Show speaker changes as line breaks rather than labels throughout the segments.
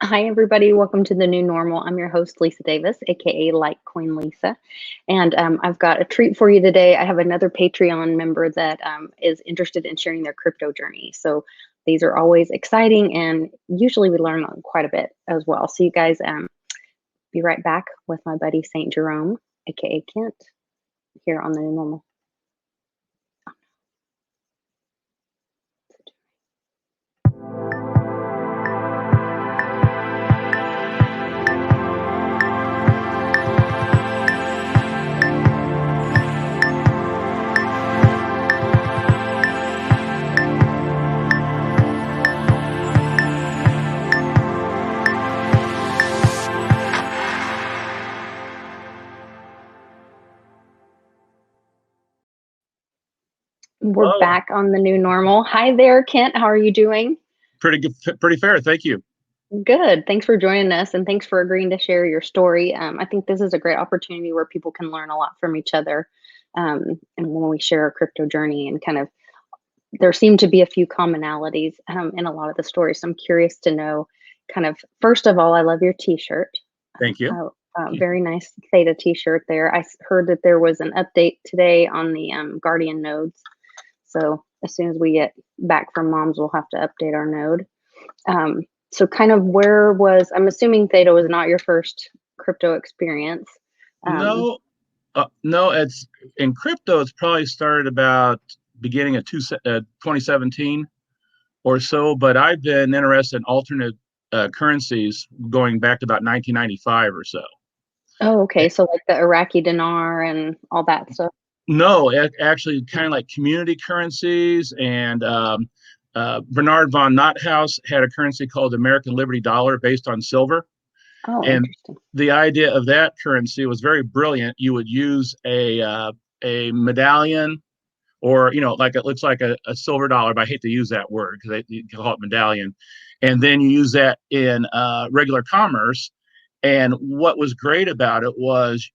Hi, everybody. Welcome to the new normal. I'm your host, Lisa Davis, aka Litecoin Lisa. And I've got a treat for you today. I have another Patreon member that is interested in sharing their crypto journey. So these are always exciting, and usually we learn quite a bit as well. So, you guys, be right back with my buddy, St. Jerome, aka Kent, here on the new normal. We're
Hello.
back on the new normal. Hi there, Kent. How are you doing?
Pretty good, pretty fair. Thank you.
Good. Thanks for joining us, and thanks for agreeing to share your story. I think this is a great opportunity where people can learn a lot from each other. And when we share our crypto journey, and kind of there seem to be a few commonalities in a lot of the stories. So I'm curious to know, kind of, first of all, I love your T-shirt.
Thank you.
Very nice Theta T-shirt there. Heard that there was an update today on the Guardian nodes. So as soon as we get back from Mom's, we'll have to update our node. So kind of I'm assuming Theta was not your first crypto experience.
No, it's in crypto. It's probably started about beginning of 2017 or so. But I've been interested in alternate currencies going back to about 1995 or so.
Oh, okay. So like the Iraqi dinar and all that stuff.
No, actually, kind of like community currencies. And Bernard von Nothaus had a currency called American Liberty Dollar based on silver.
Oh,
And
interesting.
the idea of that currency was very brilliant. You would use a medallion, or like it looks like a silver dollar, but I hate to use that word because you call it medallion, and then you use that in regular commerce. And what was great about it was,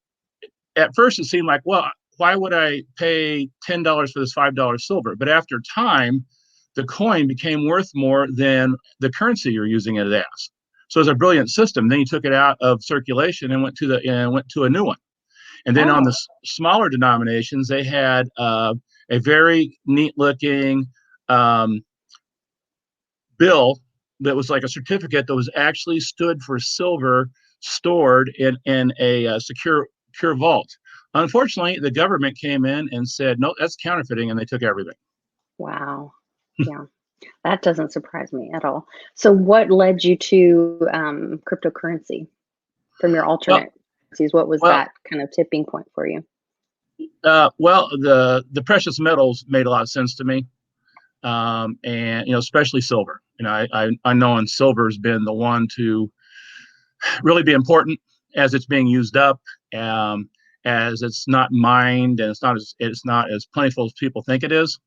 at first it seemed like, well, why would I pay $10 for this $5 silver? But after time, the coin became worth more than the currency you're using it as. So it's a brilliant system. Then you took it out of circulation and went to a new one. And then on the smaller denominations, they had a very neat looking bill that was like a certificate that was actually stood for silver stored in a secure vault. Unfortunately, the government came in and said, no, that's counterfeiting, and they took everything.
Wow. Yeah. That doesn't surprise me at all. So what led you to cryptocurrency from your alternate currencies? What was that kind of tipping point for you?
Well, the precious metals made a lot of sense to me. And especially silver. I know, and silver has been the one to really be important as it's being used up, as it's not mined, and it's not as plentiful as people think it is.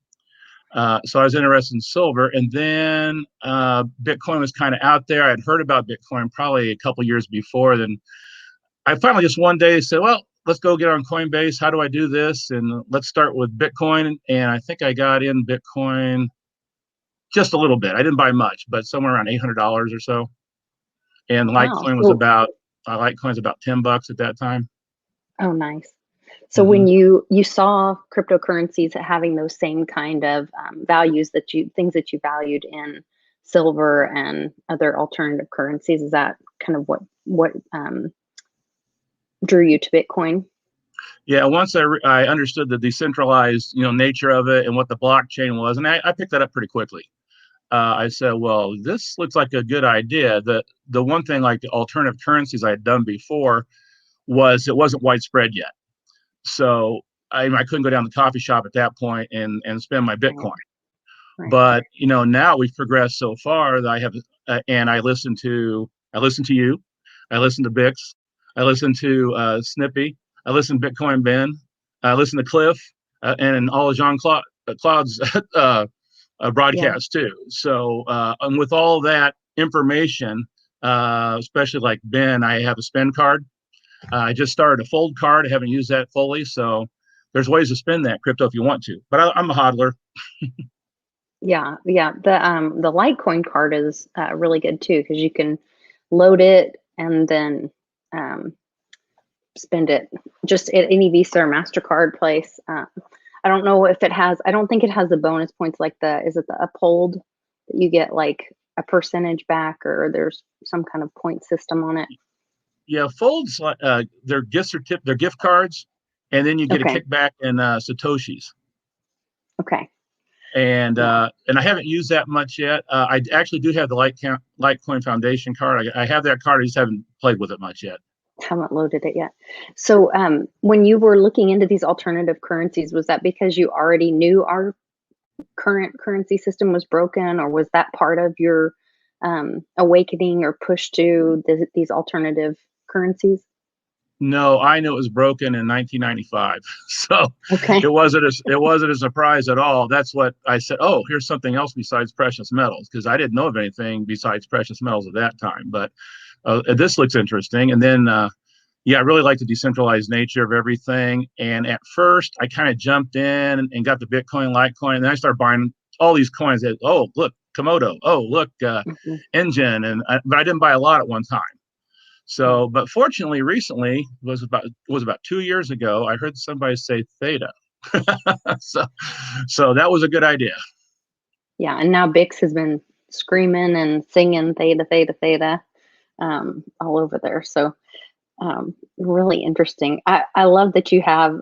So I was interested in silver, and then Bitcoin was kind of out there. I'd heard about Bitcoin probably a couple years before. Then I finally just one day said, well, let's go get on Coinbase. How do I do this? And let's start with Bitcoin. And I think I got in Bitcoin just a little bit. I didn't buy much, but somewhere around $800 or so. And Litecoin was about $10 at that time.
Oh, nice. So when you saw cryptocurrencies having those same kind of values, things that you valued in silver and other alternative currencies, is that kind of what drew you to Bitcoin?
Yeah, once I understood the decentralized nature of it and what the blockchain was, and I picked that up pretty quickly. I said, well, this looks like a good idea. The one thing, like the alternative currencies I had done before, was it wasn't widespread yet. So I couldn't go down to the coffee shop at that point and spend my Bitcoin. Right. But now we've progressed so far that I have, and I listen to you, I listen to Bix, I listen to Snippy, I listen to Bitcoin Ben, I listen to Cliff, and all of Jean-Claude's broadcast too. So and with all that information, especially like Ben, I have a spend card. I just started a fold card. I haven't used that fully, so there's ways to spend that crypto if you want to. But I'm a hodler.
Yeah. The Litecoin card is really good too, because you can load it, and then spend it just at any Visa or MasterCard place. I don't know if it has, I don't think it has the bonus points like is it the Uphold that you get like a percentage back, or there's some kind of point system on it?
Yeah, Folds, they're they're gift cards, and then you get a
Okay.
kickback in Satoshis.
Okay.
And I haven't used that much yet. I actually do have the Litecoin Foundation card. I have that card. I just haven't played with it much yet.
Haven't loaded it yet. So when you were looking into these alternative currencies, was that because you already knew our current currency system was broken, or was that part of your awakening or push to these alternative currencies?
No, I knew it was broken in 1995, so
Okay.
it wasn't a surprise at all. That's what I said. Oh, here's something else besides precious metals, because I didn't know of anything besides precious metals at that time. But this looks interesting. And then, yeah, I really like the decentralized nature of everything. And at first, I kind of jumped in and got the Bitcoin, Litecoin, and then I started buying all these coins. That, oh, look, Komodo. Oh, look, Engine, but I didn't buy a lot at one time. So, but fortunately, recently was about 2 years ago, I heard somebody say theta. so that was a good idea.
Yeah, and now Bix has been screaming and singing theta, theta, theta all over there. So really interesting. I love that you have,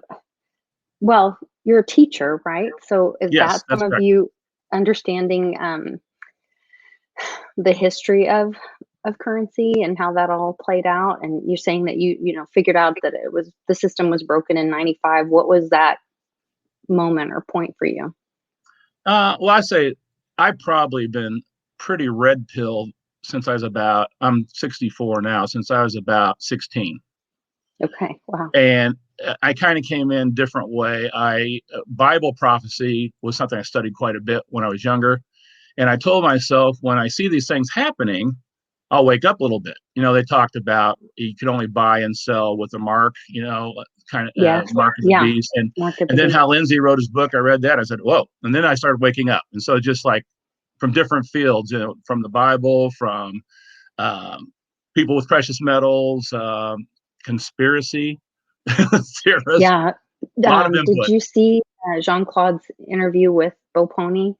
well, you're a teacher, right? So is
Yes,
that
that's
some of
correct.
you understanding the history of currency and how that all played out? And you're saying that you figured out that the system was broken in 95. What was that moment or point for you?
Well, I say I've probably been pretty red pilled since I'm 64 now, since I was about 16.
Okay, wow.
And I kind of came in a different way. Bible prophecy was something I studied quite a bit when I was younger. And I told myself, when I see these things happening, I'll wake up a little bit. They talked about you could only buy and sell with a mark, kind of
Yes,
mark of the
yeah.
beast. And
Market
then
beast.
how Lindsay wrote his book, I read that. I said, whoa. And then I started waking up. And so just like from different fields, from the Bible, from people with precious metals, conspiracy theorists,
Yeah.
a lot of
Did
input.
you see Jean-Claude's interview with Bo Pony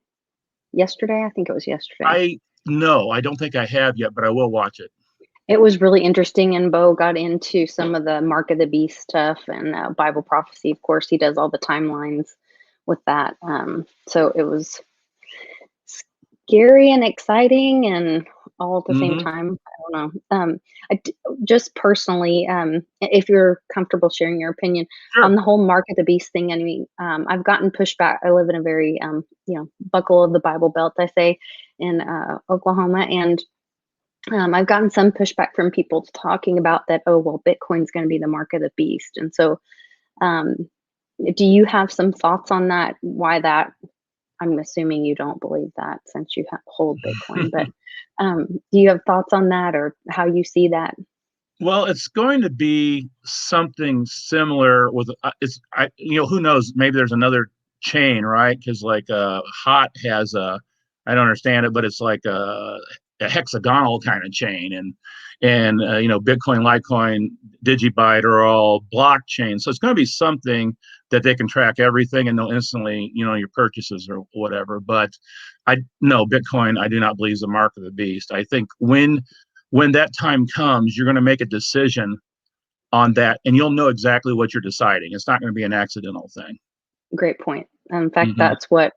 yesterday? I think it was yesterday.
No, I don't think I have yet, but I will watch it.
It was really interesting, and Bo got into some of the Mark of the Beast stuff and Bible prophecy. Of course, he does all the timelines with that. So it was scary and exciting and all at the same time. I don't know. Just personally, if you're comfortable sharing your opinion
Sure.
on the whole Mark of the Beast thing. I mean, I've gotten pushback. I live in a very, buckle of the Bible Belt, I say, in Oklahoma, and I've gotten some pushback from people talking about that. Oh, well, Bitcoin's going to be the Mark of the Beast, and so um, do you have some thoughts on that? Why that? I'm assuming you don't believe that since you hold Bitcoin, but do you have thoughts on that or how you see that?
Well, it's going to be something similar with who knows, maybe there's another chain, right? Because like Hot has I don't understand it, but it's like a hexagonal kind of chain, and Bitcoin, Litecoin, Digibyte are all blockchain. So it's going to be something that they can track everything and they'll instantly, your purchases or whatever. But Bitcoin, I do not believe is the mark of the beast. I think when that time comes, you're going to make a decision on that, and you'll know exactly what you're deciding. It's not going to be an accidental thing.
Great point. In fact, that's what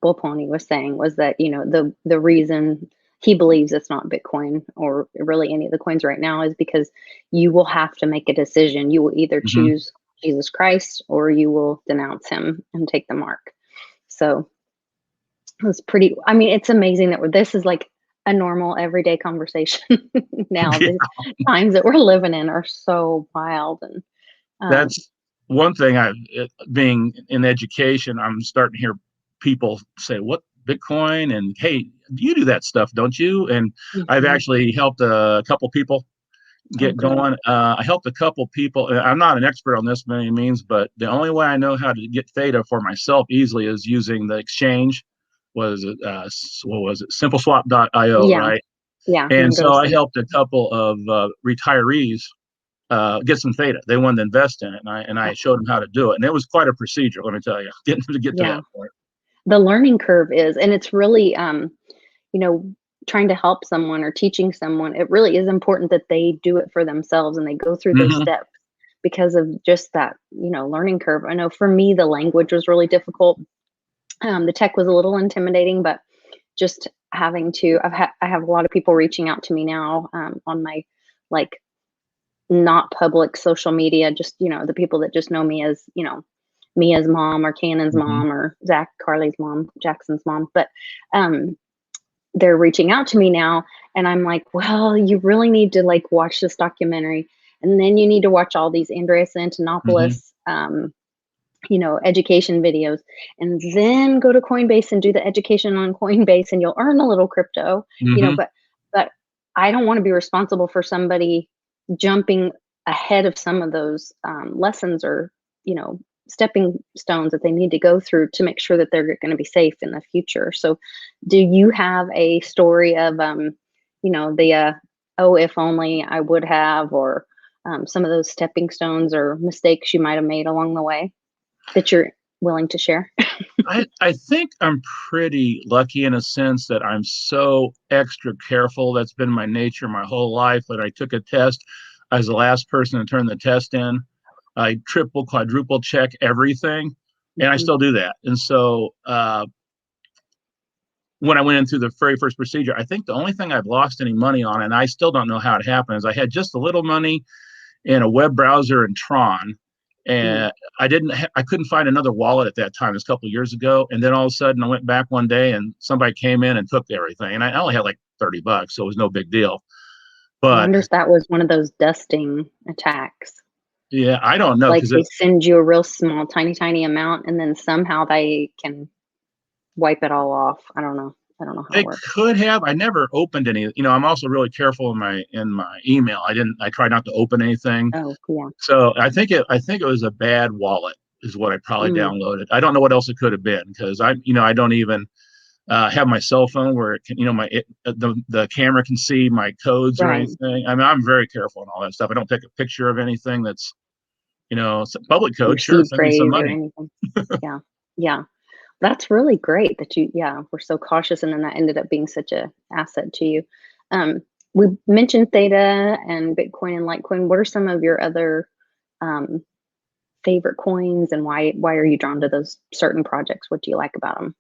Bull Pony was saying, was that the reason he believes it's not Bitcoin or really any of the coins right now is because you will have to make a decision. You will either choose Jesus Christ or you will denounce him and take the mark. So it was pretty. I mean, it's amazing that this is like a normal everyday conversation now.
Yeah.
The times that we're living in are so wild, and
that's one thing. Being in education, I'm starting to hear people say, "What Bitcoin?" and "Hey, you do that stuff, don't you?" And I've actually helped a couple people get going. I helped a couple people. I'm not an expert on this by any means, but the only way I know how to get theta for myself easily is using the exchange. What was it? SimpleSwap.io,
yeah.
right?
Yeah,
And
go
so I
some.
helped a couple of retirees get some theta. They wanted to invest in it, and I showed them how to do it. And it was quite a procedure, let me tell you, getting to get to
Yeah,
that point.
the learning curve is, and it's really, you know, trying to help someone or teaching someone, it really is important that they do it for themselves and they go through those
Hmm.
steps because of just that, learning curve. I know for me, the language was really difficult. The tech was a little intimidating, but just having to, I have a lot of people reaching out to me now on my like not public social media, just, the people that just know me as, Mia's mom or Cannon's
Hmm.
mom or Zach, Carly's mom, Jackson's mom. But um, they're reaching out to me now, and I'm like, well, you really need to like watch this documentary, and then you need to watch all these Andreas
Hmm.
Antonopoulos, education videos, and then go to Coinbase and do the education on Coinbase, and you'll earn a little crypto,
Hmm.
but I don't want to be responsible for somebody jumping ahead of some of those lessons or, you know, stepping stones that they need to go through to make sure that they're going to be safe in the future. So, do you have a story of, the oh, if only I would have, or some of those stepping stones or mistakes you might have made along the way that you're willing to share?
I think I'm pretty lucky in a sense that I'm so extra careful. That's been my nature my whole life. When I took a test, I was the last person to turn the test in. I triple, quadruple check everything, and I
Mhm.
still do that. And so when I went into the very first procedure, I think the only thing I've lost any money on, and I still don't know how it happened, is I had just a little money in a web browser and Tron,
Mm.
and I couldn't find another wallet at that time. It was a couple of years ago, and then all of a sudden I went back one day and somebody came in and took everything, and I only had like $30, so it was no big deal.
I
But
wonder if that was one of those dusting attacks.
yeah, I don't know
Like
because
they
it
send you a real small, tiny, tiny amount, and then somehow they can wipe it all off. I don't know. I don't know how it
they
works.
could have. I never opened any. I'm also really careful in my email. I try not to open anything.
Oh, yeah.
So I think it was a bad wallet is what I probably
Mm,
downloaded. I don't know what else it could have been because I don't even have my cell phone where it can, the camera can see my codes or
right.
anything. I mean, I'm very careful on all that stuff. I don't take a picture of anything that's, public
Your
code. Sure,
seed
send me some
phrase or
money.
anything. Yeah. Yeah. That's really great that you, yeah, were so cautious, and then that ended up being such a asset to you. Um, we mentioned Theta and Bitcoin and Litecoin. What are some of your other um, favorite coins, and why are you drawn to those certain projects? What do you like about them?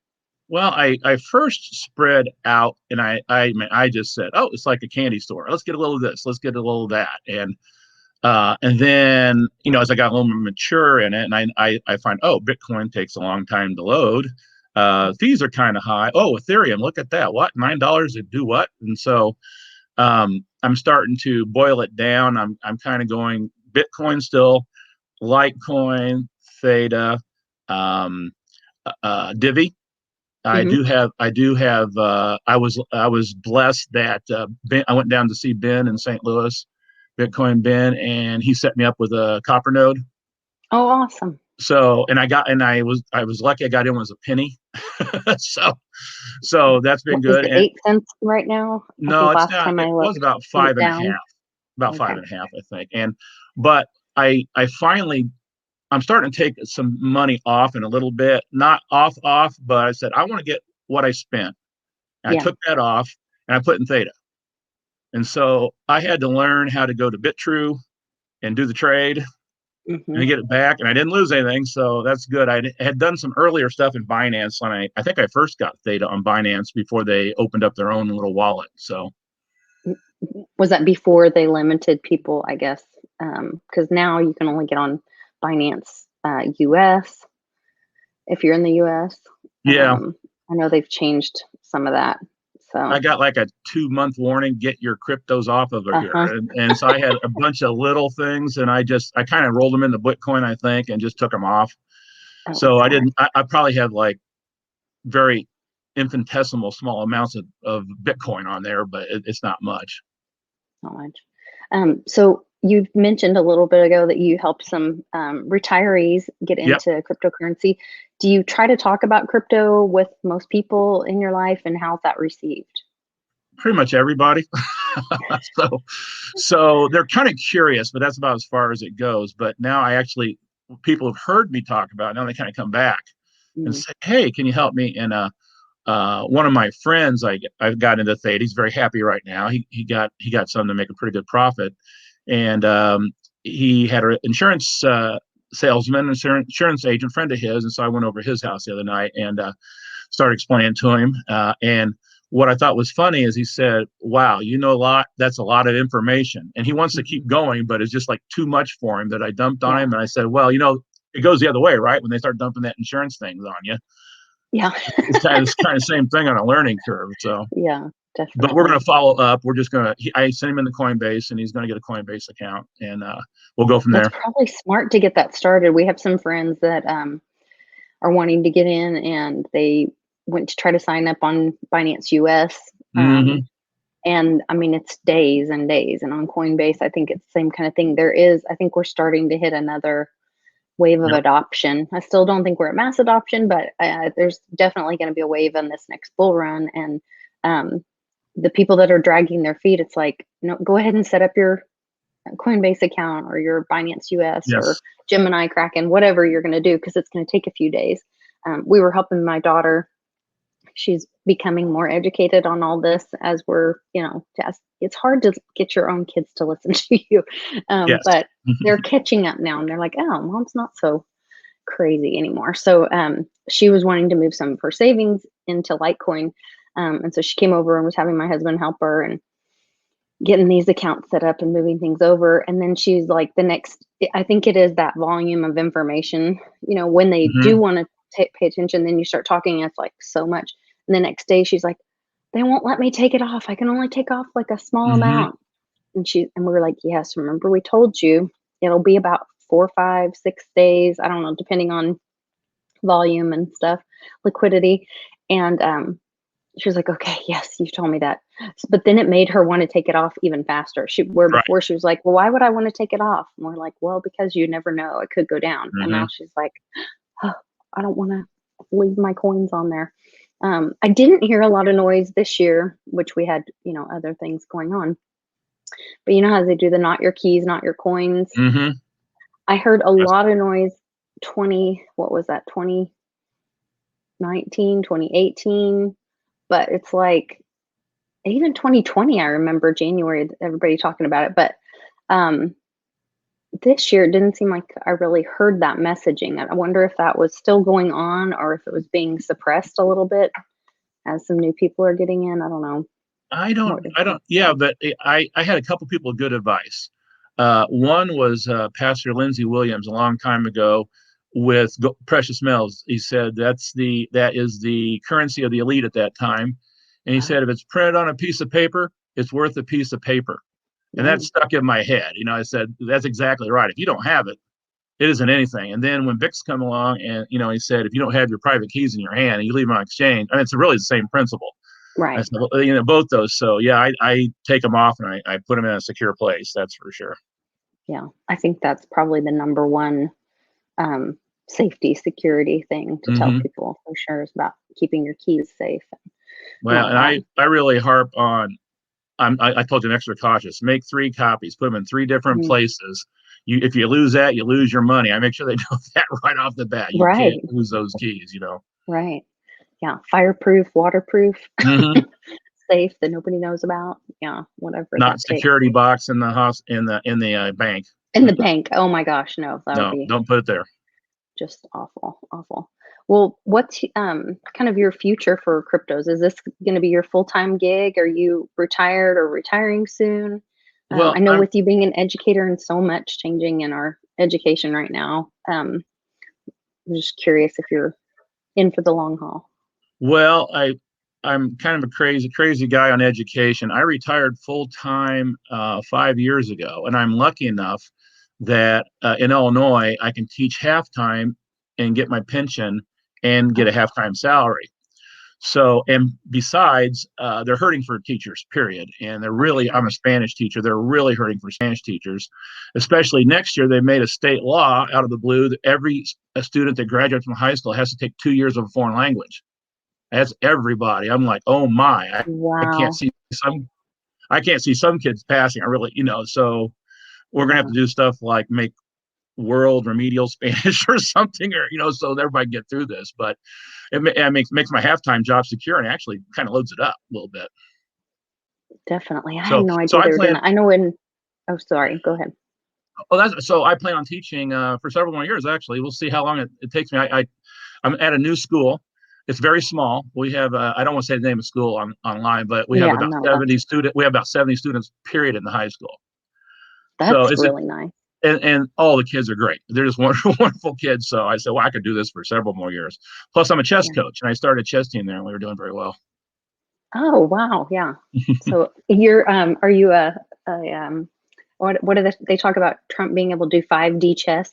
Well, I first spread out and I just said, oh, it's like a candy store. Let's get a little of this. Let's get a little of that. And then, as I got a little more mature in it, and I find, oh, Bitcoin takes a long time to load. Fees are kind of high. Oh, Ethereum, look at that. What? $9 to do what? And so I'm starting to boil it down. I'm kind of going Bitcoin still, Litecoin, Theta, um, Divi.
Hmm.
I was blessed that I went down to see Ben in St. Louis, Bitcoin Ben, and he set me up with a copper node.
Oh, awesome!
So, and I was lucky I got in when it was a penny. so so that's been
What is
good.
it?
And
8 cents right now? I
no,
think
it's
last
not.
time
It
I
was
looked.
about
Is it
five and a
down?
half, about five
Okay.
and a half, I think. But I finally I'm starting to take some money off in a little bit, not off, but I said I want to get what I spent. And I
Yeah.
took that off and I put in Theta. And so I had to learn how to go to BitTrue and do the trade
Hmm.
and get it back. And I didn't lose anything. So that's good. I had done some earlier stuff in Binance when I think I first got Theta on Binance before they opened up their own little wallet. So
Was that before they limited people? I guess because now you can only get on Binance US if you're in the US.
yeah,
I know they've changed some of that.
I
So,
got like a 2 month warning, get your cryptos off of here.
uh-huh.
And so I had a bunch of little things and I kind of rolled them into Bitcoin, I think, and just took them off.
Oh,
So I
okay.
didn't, I probably had like very infinitesimal small amounts of Bitcoin on there, but it's not much.
Not much. So you mentioned a little bit ago that you helped some retirees get
Yep.
into cryptocurrency. Do you try to talk about crypto with most people in your life, and how's that received?
Pretty much everybody. so so they're kind of curious, but that's about as far as it goes. But now people have heard me talk about it. Now they kind of come back and
Mm.
say, hey, can you help me? And one of my friends, I've got into Theta. He's very happy right now. He got something to make a pretty good profit, and he had an insurance salesman, insurance agent friend of his, and so I went over to his house the other night and started explaining to him. And what I thought was funny is he said, "Wow, you know a lot. That's a lot of information." And he wants to keep going, but it's just like too much for him that I dumped on him. And I said, "Well, it goes the other way, right? When they start dumping that insurance things on you."
Yeah.
It's kind of the same thing on a learning curve. So,
Yeah,
but we're going
definitely.
to follow up. We're just going to, I sent him in the Coinbase and he's going to get a Coinbase account and we'll go from
That's
there.
probably smart to get that started. We have some friends that are wanting to get in, and they went to try to sign up on Binance US.
Mm-hmm.
And I mean, it's days and days. And on Coinbase, I think it's the same kind of thing. I think we're starting to hit another wave of
Yep.
adoption. I still don't think we're at mass adoption, but there's definitely going to be a wave in this next bull run. And um, the people that are dragging their feet, it's like, no, go ahead and set up your Coinbase account or your Binance US or
Yes.
Gemini, Kraken, whatever you're going to do, because it's going to take a few days. We were helping my daughter. She's becoming more educated on all this as we're, it's hard to get your own kids to listen to you.
Yes.
But they're catching up now and they're like, oh, mom's not so crazy anymore. So she was wanting to move some of her savings into Litecoin. And so she came over and was having my husband help her and getting these accounts set up and moving things over. And then she's like, I think it is that volume of information, when they
Mm-hmm.
do want to pay attention, then you start talking, and it's like so much. And the next day she's like, they won't let me take it off. I can only take off like a small
Mm-hmm.
amount. And we were like, yes, remember we told you it'll be about 4, 5, 6 days. I don't know, depending on volume and stuff, liquidity. And she was like, okay, yes, you've told me that. But then it made her want to take it off even faster. Where
Right.
before she was like, well, why would I want to take it off? And we're like, well, because you never know, it could go down. And
Mm-hmm.
now she's like, oh, I don't want to leave my coins on there. I didn't hear a lot of noise this year, which we had, other things going on. But you know how they do the not your keys, not your coins?
Mm-hmm.
I heard a
Yes.
lot of noise. What was that? 2019, 2018. But it's like, even 2020, I remember January, everybody talking about it. But um, this year, it didn't seem like I really heard that messaging. I wonder if that was still going on or if it was being suppressed a little bit as some new people are getting in. I don't know.
Yeah, but I had a couple people with good advice. One was Pastor Lindsey Williams a long time ago with precious metals. He said that is the currency of the elite at that time. And he said, if it's printed on a piece of paper, it's worth a piece of paper. And that stuck in my head. I said, that's exactly right. If you don't have it, it isn't anything. And then when Bix come along and, he said, if you don't have your private keys in your hand and you leave them on exchange, I mean, it's really the same principle. I
Right.
said, both those. So yeah, I take them off and I put them in a secure place. That's for sure.
Yeah. I think that's probably the number one safety, security thing to tell
Mm-hmm.
people for sure, is about keeping your keys safe and
Well,
all
and
that.
I really harp on, I told you I'm extra cautious. Make 3 copies, put them in 3 different
Mm.
places. If you lose that, you lose your money. I make sure they know that right off the bat. You can't
Right.
lose those keys,
Right. Yeah. Fireproof, waterproof,
Mm-hmm.
safe that nobody knows about. Yeah. Whatever
Not
that takes.
security box in the house in the bank.
In the bank. Oh my gosh, no, that would
No,
be
don't put it there.
just awful, awful. Well, what's kind of your future for cryptos? Is this going to be your full-time gig? Are you retired or retiring soon?
Well,
I know with you being an educator and so much changing in our education right now, I'm just curious if you're in for the long haul.
Well, I'm kind of a crazy guy on education. I retired full time 5 years ago, and I'm lucky enough that in Illinois I can teach half time and get my pension and get a half time salary. So, and besides, they're hurting for teachers, period. And I'm a Spanish teacher. They're really hurting for Spanish teachers, especially next year. They made a state law out of the blue that every student that graduates from high school has to take 2 years of a foreign language. That's everybody. I'm like, oh my, I can't
Wow.
see I can't see some kids passing. I really, so we're gonna have to do stuff like make world remedial Spanish or something, or so everybody can get through this. But it makes my halftime job secure and actually kind of loads it up a little bit.
Definitely. I had
So
no
so
idea
I
they were doing
plan.
that. I know when. Oh, sorry. Go ahead.
Oh, that's so I plan on teaching for several more years. Actually, we'll see how long it takes me. I'm at a new school. It's very small. We have I don't want to say the name of school online, but we have
Yeah,
about
no,
70 students. We have about 70 students period in the high school. So
that's
it's a,
really nice.
and all the kids are great. They're just wonderful, wonderful kids. So I said, well, I could do this for several more years. Plus, I'm a chess
Yeah.
coach, and I started a chess team there, and we were doing very well.
Oh, wow. Yeah. So you're are you what do they talk about Trump being able to do 5D chess?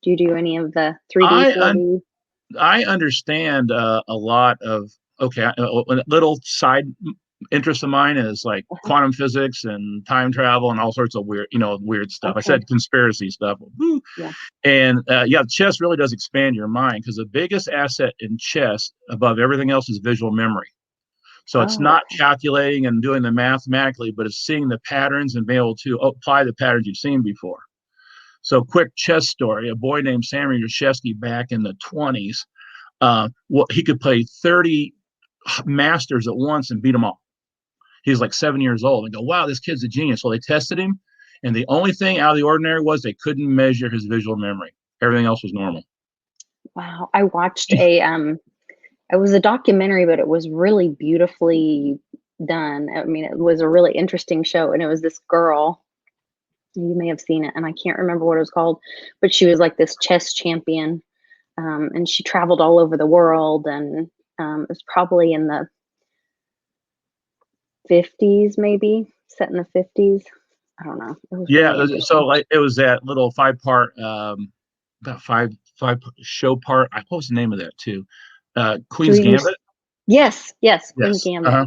Do you do any of the 3D,
I
4D?
I understand a lot of okay. A little side interest of mine is like
Uh-huh.
quantum physics and time travel and all sorts of weird stuff. I
Okay.
said conspiracy stuff. Woo.
Yeah.
And yeah, chess really does expand your mind because the biggest asset in chess above everything else is visual memory. So it's
Oh,
not
okay.
calculating and doing the mathematically, but it's seeing the patterns and being able to apply the patterns you've seen before. So, quick chess story: a boy named Sammy Reshevsky back in the 20s, well, he could play 30 masters at once and beat them all. He was like 7 years old. And go, wow, this kid's a genius. Well, they tested him, and the only thing out of the ordinary was they couldn't measure his visual memory. Everything else was normal.
Wow. I watched it was a documentary, but it was really beautifully done. I mean, it was a really interesting show, and it was this girl. You may have seen it, and I can't remember what it was called, but she was like this chess champion, and she traveled all over the world, and it was probably in the 50s, maybe set in the 50s. I don't know. It was
Yeah,
really
so
interesting.
like it was that little 5 part, about five show part. What was the name of that too?
So
Queen's
you,
Gambit.
yes, yes, Queen's
Yes.
Gambit.
Uh-huh.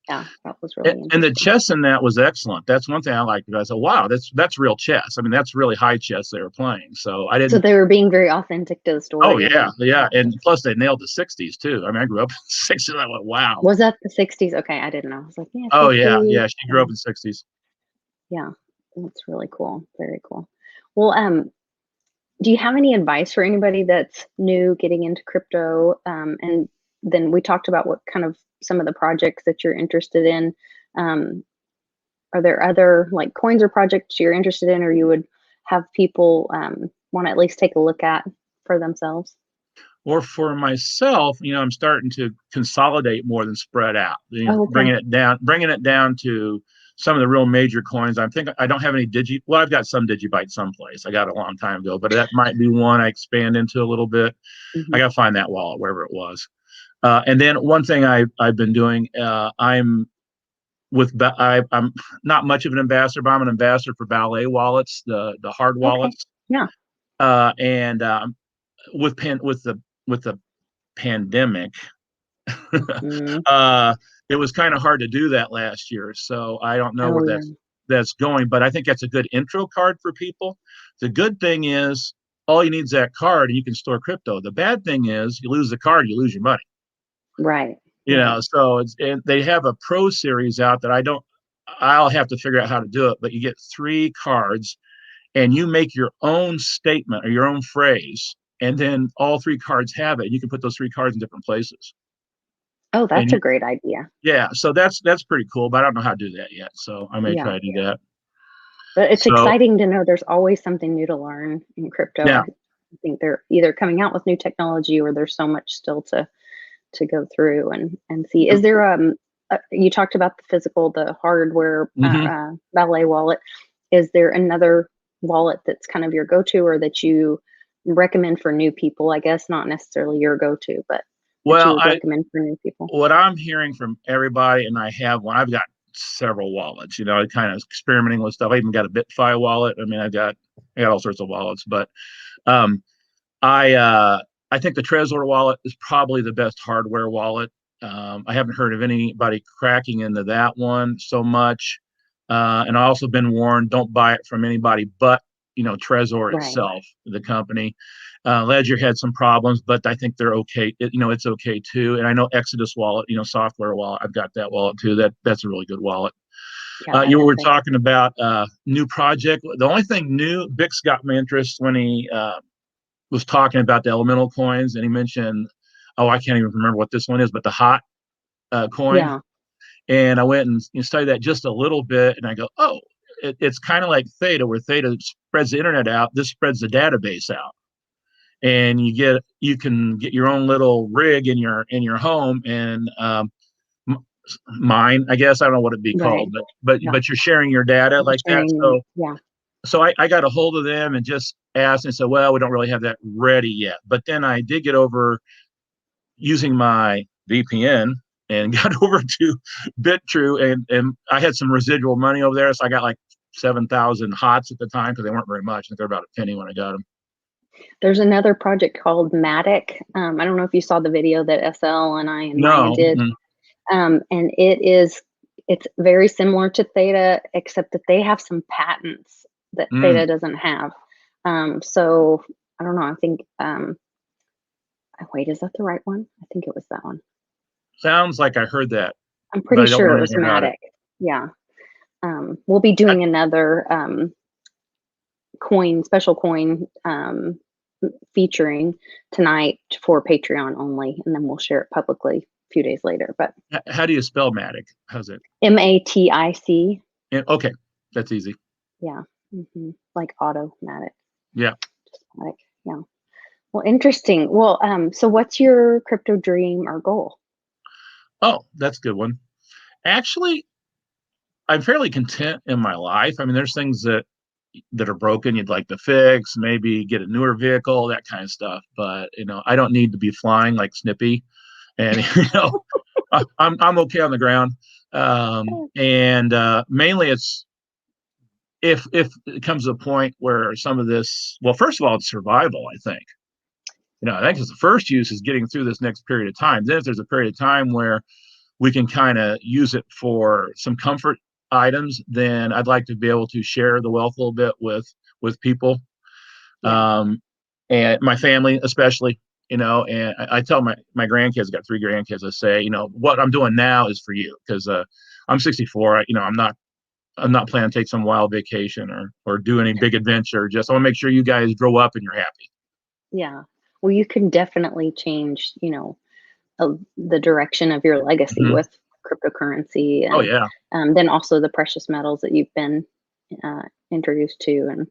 Yeah, that was really
And the
interesting.
chess in that was excellent. That's one thing I liked. I said, "Wow, that's real chess." I mean, that's really high chess they were playing. So I
So
didn't.
they were being very authentic to the
Oh
story and
yeah,
the
yeah, and
characters.
plus they nailed the '60s too. I mean, I grew up in the '60s. I went, "Wow."
Was that the 60s? Okay, I didn't know. I was like, yeah,
Oh yeah,
50s.
yeah. She grew up in '60s.
Yeah, that's really cool. Very cool. Well, do you have any advice for anybody that's new getting into crypto? And then we talked about what kind of some of the projects that you're interested in. Um, are there other like coins or projects you're interested in, or you would have people want to at least take a look at for themselves?
Or for myself, I'm starting to consolidate more than spread out.
Oh, okay.
Bringing it down to some of the real major coins. I think I don't have any Well, I've got some digibytes someplace. I got a long time ago, but that might be one I expand into a little bit. I
Hmm.
got to find that wallet wherever it was. And then one thing I've been doing, I'm not much of an ambassador, but I'm an ambassador for Ballet wallets, the hard
Okay.
wallets,
Yeah.
and with the pandemic,
Hmm.
uh, it was kind of hard to do that last year. So I don't know
Oh,
where
yeah.
that's going, but I think that's a good intro card for people. The good thing is all you need is that card and you can store crypto. The bad thing is you lose the card, you lose your money.
Right. Right.
So they have a pro series out that I'll have to figure out how to do it, but you get 3 cards and you make your own statement or your own phrase, and then all 3 cards have it. And you can put those 3 cards in different places.
Oh,
And
that's a great idea.
yeah, so that's pretty cool, but I don't know how to do that yet. So I may
Yeah.
try to do that.
But it's
So
exciting to know there's always something new to learn in crypto.
yeah,
I think they're either coming out with new technology or there's so much still to go through and see. Is there you talked about the physical, the hardware
hmm
ballet wallet. Is there another wallet that's kind of your go-to or that you recommend for new people? I guess not necessarily your go-to, but that you
well,
would
I
recommend for new people.
what I'm hearing from everybody, and I have one. I've got several wallets. I kind of experimenting with stuff. I even got a BitFi wallet. I mean, I got all sorts of wallets, but um, I uh, I think the Trezor wallet is probably the best hardware wallet. I haven't heard of anybody cracking into that one so much. And I also been warned, don't buy it from anybody but Trezor
Right.
itself, the company. Ledger had some problems, but I think they're okay. It's okay too. And I know Exodus wallet, software wallet. I've got that wallet too. That's a really good wallet.
Yeah,
You were
great.
talking about new project. The only thing new, Bix got my interest when he was talking about the elemental coins, and he mentioned, oh, I can't even remember what this one is, but the hot coin.
Yeah.
And I went and studied that just a little bit, and I go, oh, it's kind of like Theta, where Theta spreads the internet out. This spreads the database out, and you can get your own little rig in your home and mine. I guess I don't know what it'd be called, but
Yeah.
you're sharing your data like that. So
yeah.
So I got a hold of them and just asked and said, well, we don't really have that ready yet. But then I did get over using my VPN and got over to BitTrue, and I had some residual money over there. So I got like 7,000 HOTS at the time because they weren't very much. I think they're about a penny when I got them.
There's another project called Matic. I don't know if you saw the video that SL and I and Maya did. And it's very similar to Theta, except that they have some patents that Theta doesn't have. So I don't know. I think, wait, is that the right one? I think it was that one.
Sounds like I heard that.
I'm pretty sure it was Matic. Yeah. We'll be doing another special coin featuring tonight for Patreon only, and then we'll share it publicly a few days later. But
how do you spell Matic? How's it?
MATIC.
Okay, that's easy.
Yeah. Like automatic.
Yeah.
Just like, yeah. Well, interesting. Well, so what's your crypto dream or goal?
Oh, that's a good one. Actually, I'm fairly content in my life. I mean, there's things that are broken you'd like to fix, maybe get a newer vehicle, that kind of stuff. But I don't need to be flying like Snippy, and I'm okay on the ground. And mainly it's if it comes to a point where some of this, well, first of all, it's survival. I think it's the first use is getting through this next period of time. Then if there's a period of time where we can kind of use it for some comfort items, then I'd like to be able to share the wealth a little bit with people, and my family especially. And I tell my grandkids, got 3 grandkids, I say, what I'm doing now is for you, because I'm 64. I'm not planning to take some wild vacation or do any big adventure. Just I want to make sure you guys grow up and you're happy.
Yeah. Well, you can definitely change, the direction of your legacy with cryptocurrency. And,
oh yeah.
Then also the precious metals that you've been introduced to and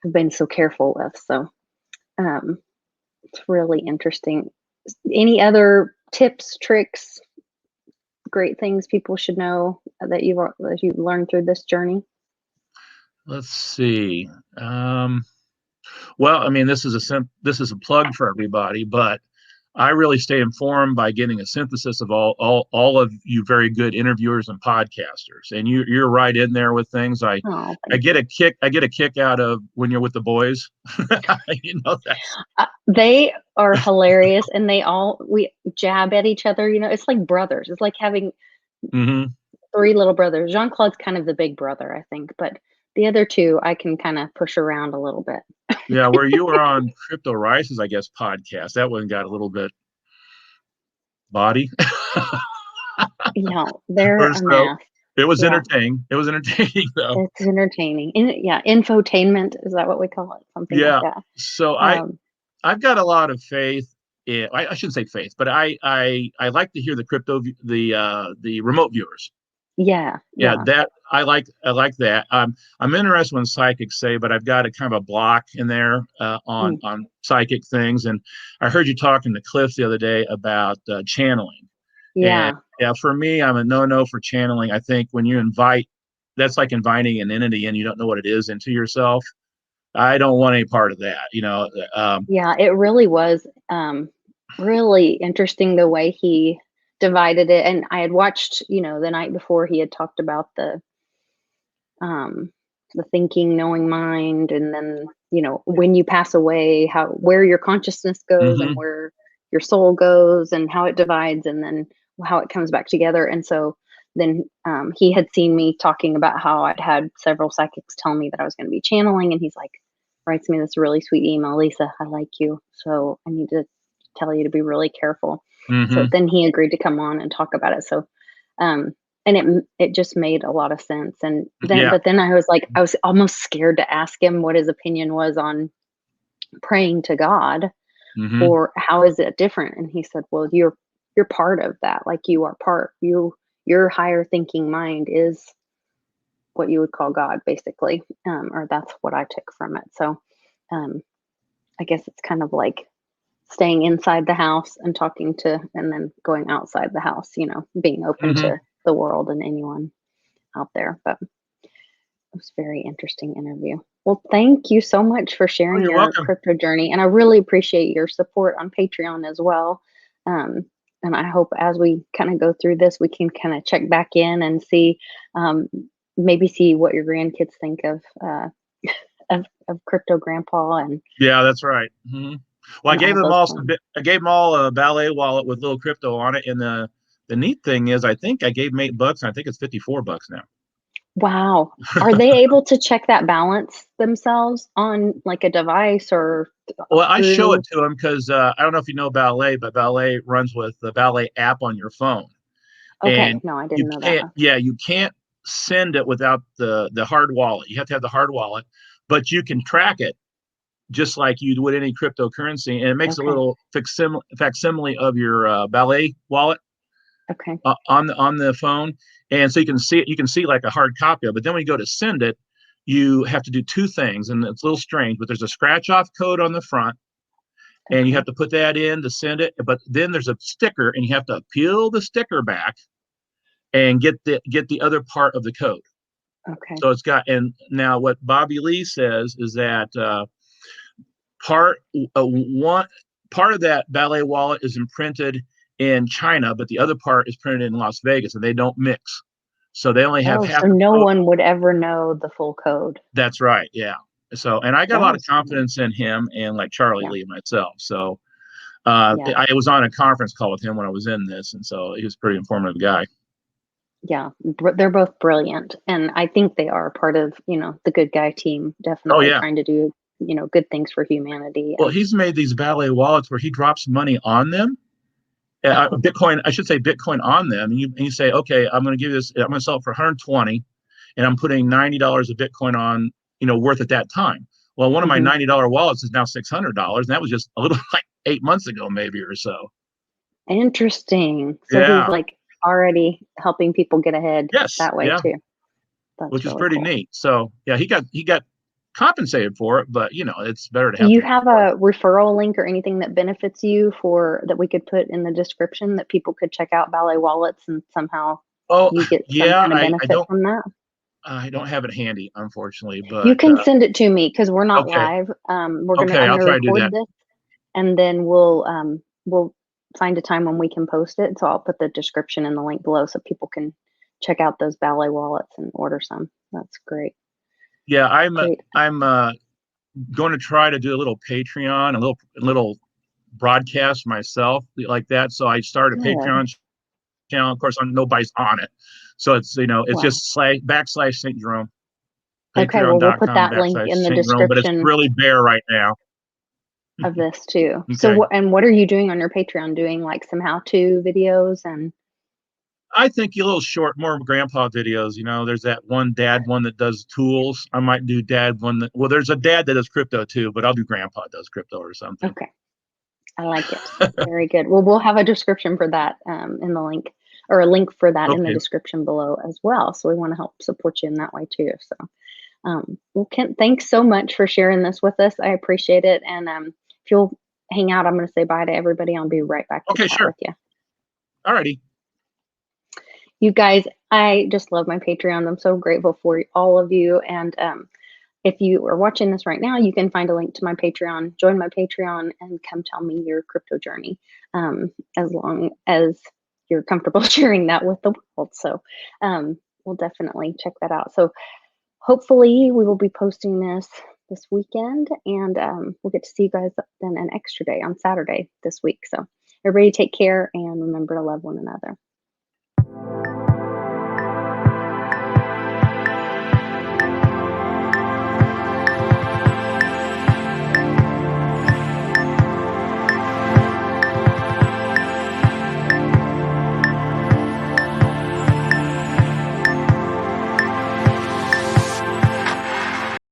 have been so careful with. So it's really interesting. Any other tips, tricks, great things people should know that you've learned through this journey?
Let's see. Well, I mean, this is a plug for everybody, but I really stay informed by getting a synthesis of all of you very good interviewers and podcasters, and you're right in there with things. I get a kick out of when you're with the boys.
They are hilarious, and we jab at each other. It's like brothers. It's like having 3 little brothers. Jean-Claude's kind of the big brother, I think, but the other 2 I can kind of push around a little bit.
Yeah, where you were on Crypto Rice's, I guess, podcast, that one got a little bit body.
They're a mess.
It was entertaining. It was entertaining, though.
It's entertaining. Infotainment, is that what we call it? Something like that.
So I've got a lot of faith. I shouldn't say faith, but I like to hear the remote viewers.
Yeah.
That I like that. I'm interested when psychics say, but I've got a kind of a block in there on psychic things. And I heard you talking to Cliff the other day about channeling.
Yeah.
And, for me, I'm a no for channeling. I think when you that's like inviting an entity and you don't know what it is into yourself. I don't want any part of that.
It really was really interesting the way he divided it. And I had watched, the night before he had talked about the thinking, knowing mind, and then, when you pass away, where your consciousness goes and where your soul goes and how it divides and then how it comes back together. And so then he had seen me talking about how I'd had several psychics tell me that I was going to be channeling, and he's like, writes me this really sweet email, Lisa, I like you, so I need to tell you to be really careful. So then he agreed to come on and talk about it. So, and it just made a lot of sense. And then, but then I was like, I was almost scared to ask him what his opinion was on praying to God, or how is it different? And he said, well, you're part of that. Like you are part, your higher thinking mind is what you would call God, basically. Or that's what I took from it. So, I guess it's kind of like staying inside the house and talking to, and then going outside the house, you know, being open to the world and anyone out there. But it was a very interesting interview. Well, thank you so much for sharing your
welcome.
crypto journey. And I really appreciate your support on Patreon as well. And I hope as we kind of go through this, we can kind of check back in and see, maybe see what your grandkids think of crypto grandpa. And
yeah, that's right. Well, I gave them all a ballet wallet with little crypto on it. And the neat thing is, I think I gave them $8, and I think it's $54 now.
Wow. Are they able to check that balance themselves on like a device or?
Well, I show it to them because I don't know if you know Ballet, but Ballet runs with the Ballet app on your phone.
Okay.
And
No, I didn't know that.
Yeah, you can't send it without the hard wallet. You have to have the hard wallet, but you can track it just like you would any cryptocurrency, and it makes a little facsimile of your Ballet wallet on the phone, and so you can see it. You can see like a hard copy of it. But then when you go to send it, you have to do two things, and it's a little strange. But there's a scratch-off code on the front, and you have to put that in to send it. But then there's a sticker, and you have to peel the sticker back and get the other part of the code. So it's got, and now what Bobby Lee says is that part of that Ballet wallet is imprinted in China, but the other part is printed in Las Vegas, and they don't mix. So they only have half.
So no one would ever know the full code.
That's right. Yeah. So, and I got a lot of confidence in him and like Charlie Lee myself. So I was on a conference call with him when I was in this, and so he was a pretty informative guy.
Yeah, they're both brilliant, and I think they are part of, you know, the good guy team, definitely trying to do, you know, good things for humanity.
Well, he's made these Ballet wallets where he drops money on them, Bitcoin, I should say Bitcoin on them, and you say, okay, I'm going to give you this, I'm going to sell it for 120, and I'm putting $90 of Bitcoin on, you know, worth at that time. Well, one of my $90 wallets is now $600, and that was just a little like 8 months ago, maybe, or so.
Interesting. So he's like already helping people get ahead that way too. That's
which is pretty neat. So yeah, he got compensated for it, but you know, it's better to have.
Do you have a referral link or anything that benefits you that we could put in the description that people could check out Ballet wallets and somehow you get some kind of benefit from that?
I don't have it handy, unfortunately, but
you can send it to me because we're not live. We're gonna record this, and then we'll find a time when we can post it. So I'll put the description and the link below so people can check out those Ballet wallets and order some. That's great.
Yeah, I'm going to try to do a little Patreon, a little broadcast myself like that. So I started a Patreon channel. Of course, nobody's on it, so it's, you know, it's just / St. Jerome.
Okay, well, we'll put that link in the description.
But it's really bare right now.
Of this too. So what are you doing on your Patreon? Doing like some how-to videos? And
I think a little short, more grandpa videos. You know, there's that one dad one that does tools. I might do dad one that, well, there's a dad that does crypto too, but I'll do grandpa does crypto or something.
Okay, I like it. Very good. Well, we'll have a description for that in the link, or a link for that in the description below as well. So we want to help support you in that way too. So well, Kent, thanks so much for sharing this with us. I appreciate it. And if you'll hang out, I'm going to say bye to everybody. I'll be right back to chat with you.
All righty.
You guys, I just love my Patreon. I'm so grateful for all of you. And if you are watching this right now, you can find a link to my Patreon, join my Patreon, and come tell me your crypto journey, as long as you're comfortable sharing that with the world. So we'll definitely check that out. So hopefully we will be posting this weekend, and we'll get to see you guys then an extra day on Saturday this week. So everybody take care and remember to love one another.